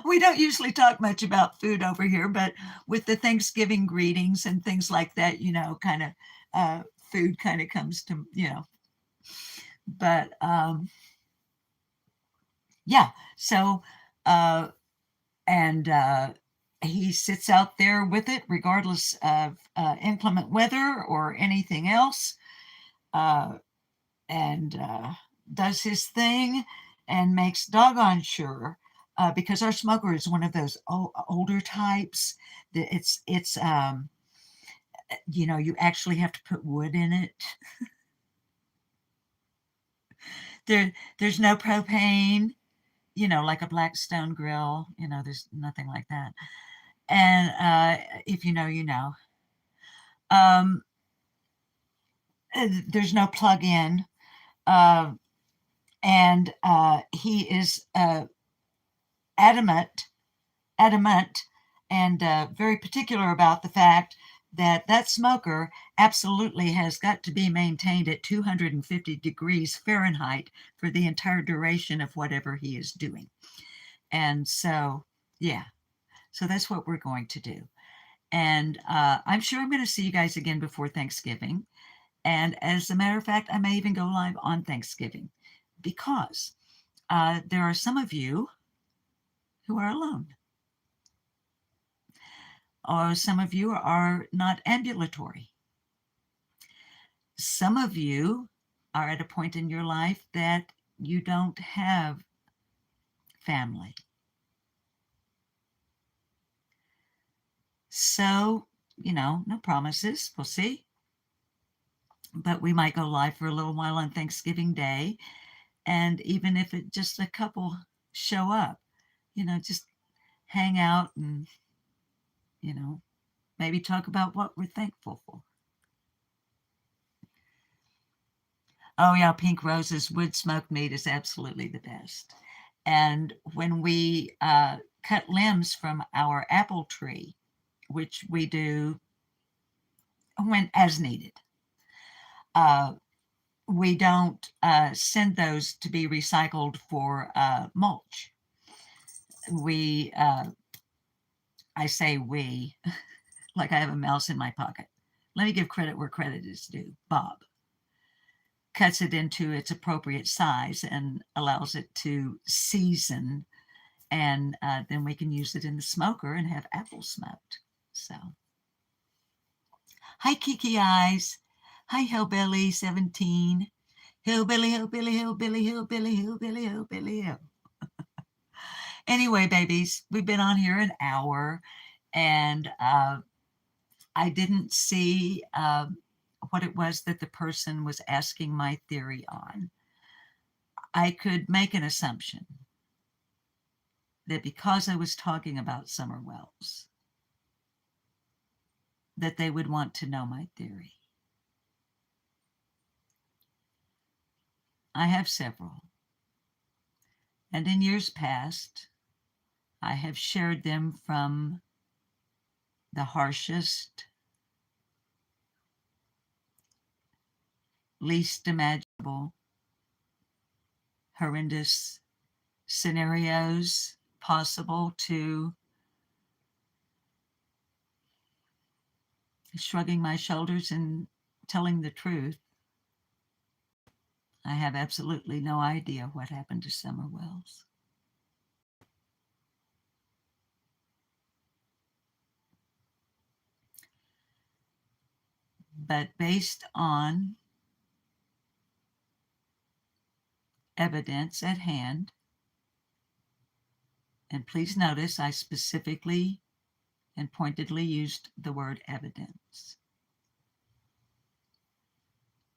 We don't usually talk much about food over here, but with the Thanksgiving greetings and things like that, kind of food kind of comes to, but yeah, so, and he sits out there with it regardless of inclement weather or anything else, and does his thing and makes doggone sure because our smoker is one of those older types that it's you actually have to put wood in it. There's no propane, like a Blackstone grill. There's nothing like that. And if you know, you know. Um, there's no plug-in, and he is adamant and very particular about the fact that that smoker absolutely has got to be maintained at 250 degrees Fahrenheit for the entire duration of whatever he is doing. And so, yeah, so that's what we're going to do. And I'm sure I'm going to see you guys again before Thanksgiving. And as a matter of fact, I may even go live on Thanksgiving because there are some of you who are alone. Or some of you are not ambulatory. Some of you are at a point in your life that you don't have family. So, no promises. We'll see. But we might go live for a little while on Thanksgiving Day. And even if it just a couple show up, just hang out and, maybe talk about what we're thankful for. Oh, yeah, pink roses, wood smoked meat is absolutely the best. And when we cut limbs from our apple tree, which we do when as needed, we don't send those to be recycled for mulch. I say we, like I have a mouse in my pocket. Let me give credit where credit is due. Bob cuts it into its appropriate size and allows it to season, and then we can use it in the smoker and have apple smoked. So, hi Kiki Eyes, hi Hillbilly 17, Hillbilly, Hillbilly, Hillbilly, Hillbilly, Hillbilly, Hillbilly, Hill. Anyway, babies, we've been on here an hour, and I didn't see what it was that the person was asking my theory on. I could make an assumption that because I was talking about summer wells, that they would want to know my theory. I have several. And in years past, I have shared them from the harshest, least imaginable, horrendous scenarios possible to shrugging my shoulders and telling the truth. I have absolutely no idea what happened to summer wells. But based on evidence at hand, and please notice I specifically and pointedly used the word evidence,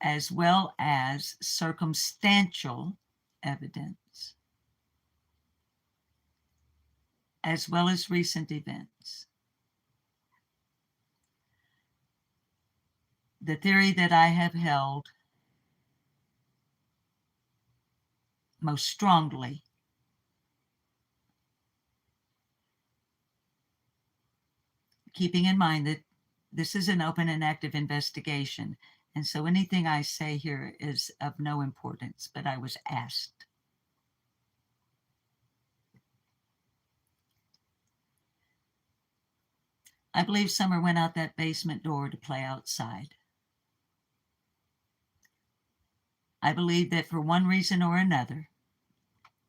as well as circumstantial evidence, as well as recent events. The theory that I have held most strongly keeping in mind that this is an open and active investigation, and so anything I say here is of no importance, but I was asked. I believe Summer went out that basement door to play outside. I believe that for one reason or another,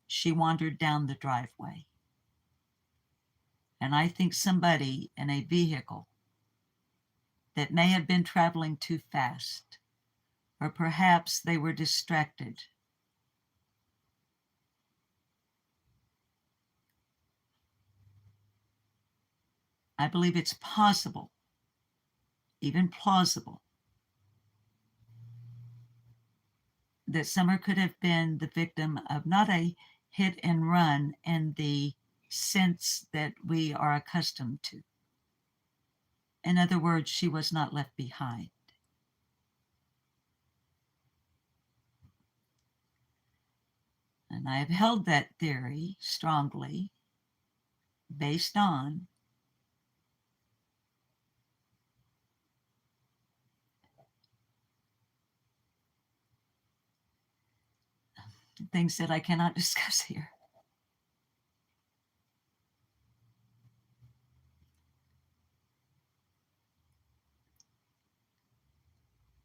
she wandered down the driveway. And I think somebody in a vehicle that may have been traveling too fast, or perhaps they were distracted, I believe it's possible, even plausible, that Summer could have been the victim of not a hit and run in the sense that we are accustomed to. In other words, she was not left behind. And I have held that theory strongly based on things that I cannot discuss here.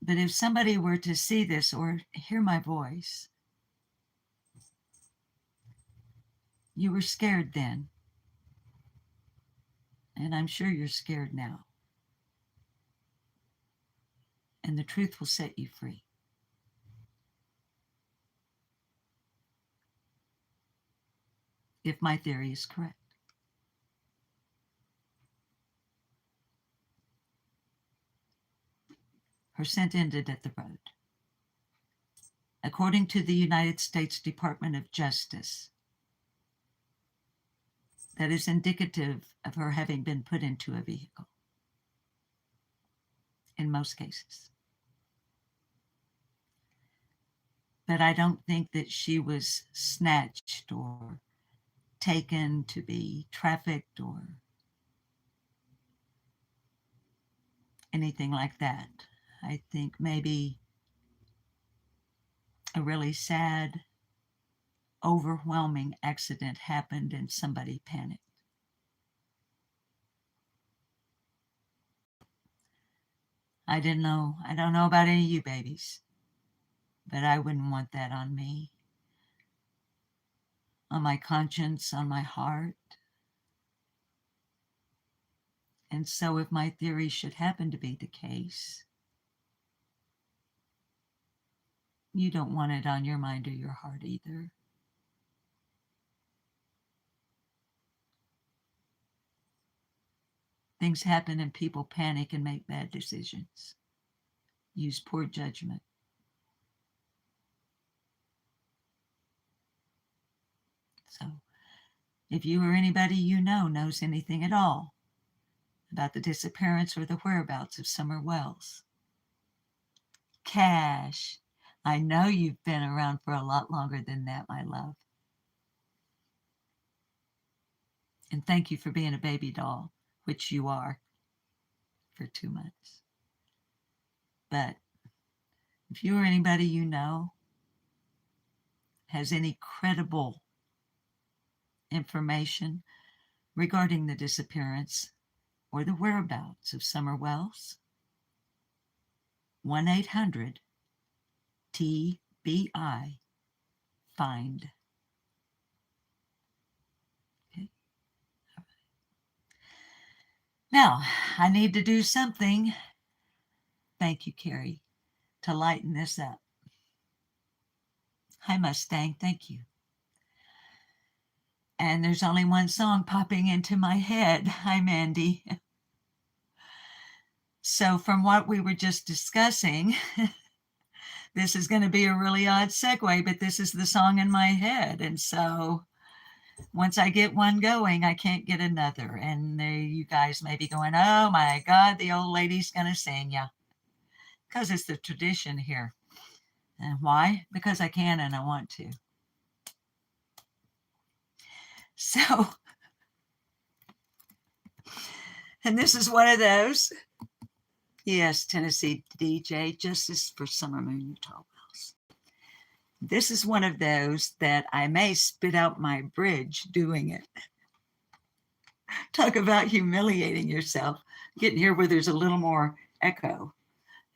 But if somebody were to see this or hear my voice, you were scared then, and I'm sure you're scared now. And the truth will set you free. If my theory is correct. Her scent ended at the road. According to the United States Department of Justice, that is indicative of her having been put into a vehicle in most cases. But I don't think that she was snatched or taken to be trafficked or anything like that. I think maybe a really sad, overwhelming accident happened and somebody panicked. I don't know about any of you babies, but I wouldn't want that on me, on my conscience, on my heart. And so if my theory should happen to be the case, you don't want it on your mind or your heart either. Things happen and people panic and make bad decisions, use poor judgment. So if you or anybody you know knows anything at all about the disappearance or the whereabouts of Summer Wells, Cash, I know you've been around for a lot longer than that, my love. And thank you for being a baby doll, which you are, for 2 months. But if you or anybody you know has any credible information regarding the disappearance or the whereabouts of Summer Wells, 1-800-TBI find. Okay. All right. Now, I need to do something. Thank you, Carrie, to lighten this up. Hi, Mustang. Thank you. And there's only one song popping into my head. Hi, Mandy. So from what we were just discussing, this is going to be a really odd segue, but this is the song in my head. And so once I get one going, I can't get another. And you guys may be going, oh my God, the old lady's going to sing. Yeah, because it's the tradition here. And why? Because I can and I want to. So, and this is one of those. Yes, Tennessee DJ, Justice for Summer Moon, Utah Wells. This is one of those that I may spit out my bridge doing it. Talk about humiliating yourself. Getting here where there's a little more echo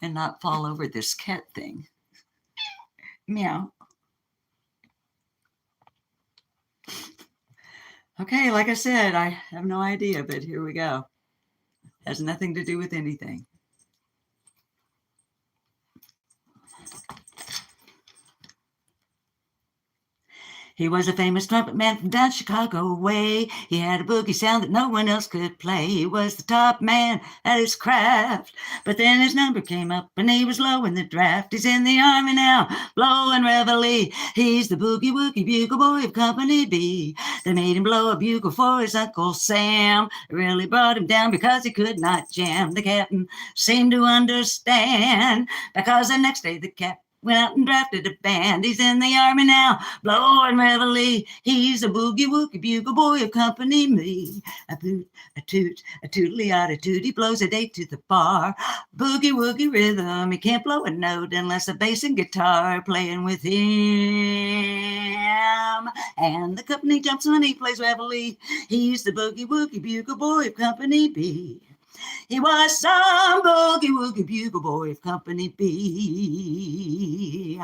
and not fall over this cat thing. Meow. Okay, like I said, I have no idea, but here we go. Has nothing to do with anything. He was a famous trumpet man from down Chicago way. He had a boogie sound that no one else could play. He was the top man at his craft. But then his number came up and he was low in the draft. He's in the army now, blowing reveille. He's the boogie woogie bugle boy of Company B. They made him blow a bugle for his Uncle Sam. It really brought him down because he could not jam. The captain seemed to understand, because the next day the captain went out and drafted a band. He's in the army now, blowing reveille. He's a boogie woogie bugle boy of Company Me. A boot, a toot, a tootly-odd toot. He blows a date to the bar. Boogie woogie rhythm. He can't blow a note unless a bass and guitar are playing with him. And the company jumps when he plays reveille. He's the boogie woogie bugle boy of Company B. He was some boogie woogie bugle boy of Company B.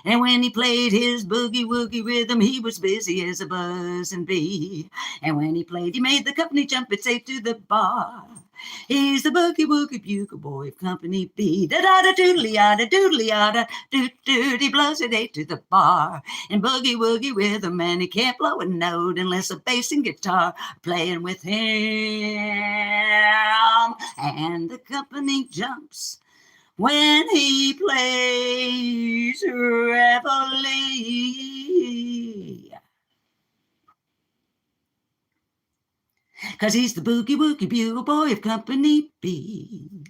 And when he played his boogie woogie rhythm, he was busy as a buzzing bee. And when he played, he made the company jump it safe to the bar. He's the boogie woogie bugle boy of Company B. Da-da-da doodly-yada doodly-yada doot-doot. He blows it eight to the bar in boogie woogie rhythm, and he can't blow a note unless a bass and guitar are playing with him. And the company jumps when he plays reveille. 'Cause he's the boogie woogie bugle boy of Company B.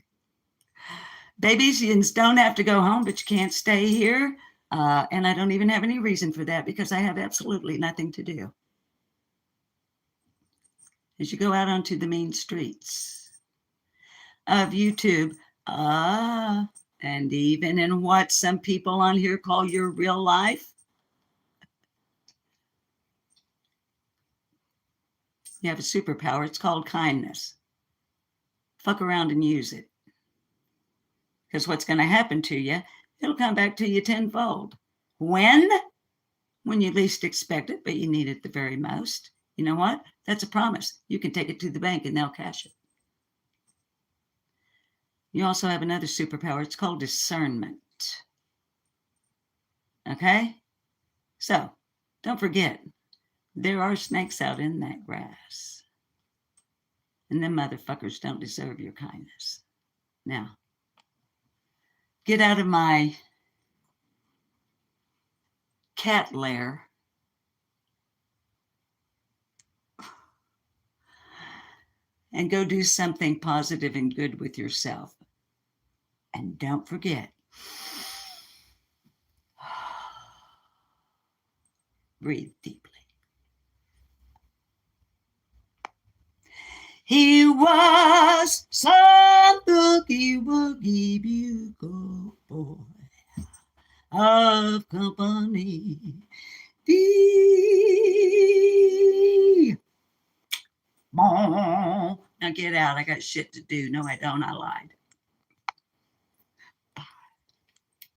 Babies, you don't have to go home, but you can't stay here. And I don't even have any reason for that, because I have absolutely nothing to do. As you go out onto the main streets of YouTube, and even in what some people on here call your real life, you have a superpower. It's called kindness. Fuck around and use it. Because what's going to happen to you, it'll come back to you tenfold. When? When you least expect it, but you need it the very most. You know what? That's a promise. You can take it to the bank and they'll cash it. You also have another superpower. It's called discernment. Okay? So, don't forget, there are snakes out in that grass. And them motherfuckers don't deserve your kindness. Now, get out of my cat lair and go do something positive and good with yourself. And don't forget, breathe deeply. He was some boogie woogie bugle boy of Company B. Now get out. I got shit to do. No, I don't. I lied.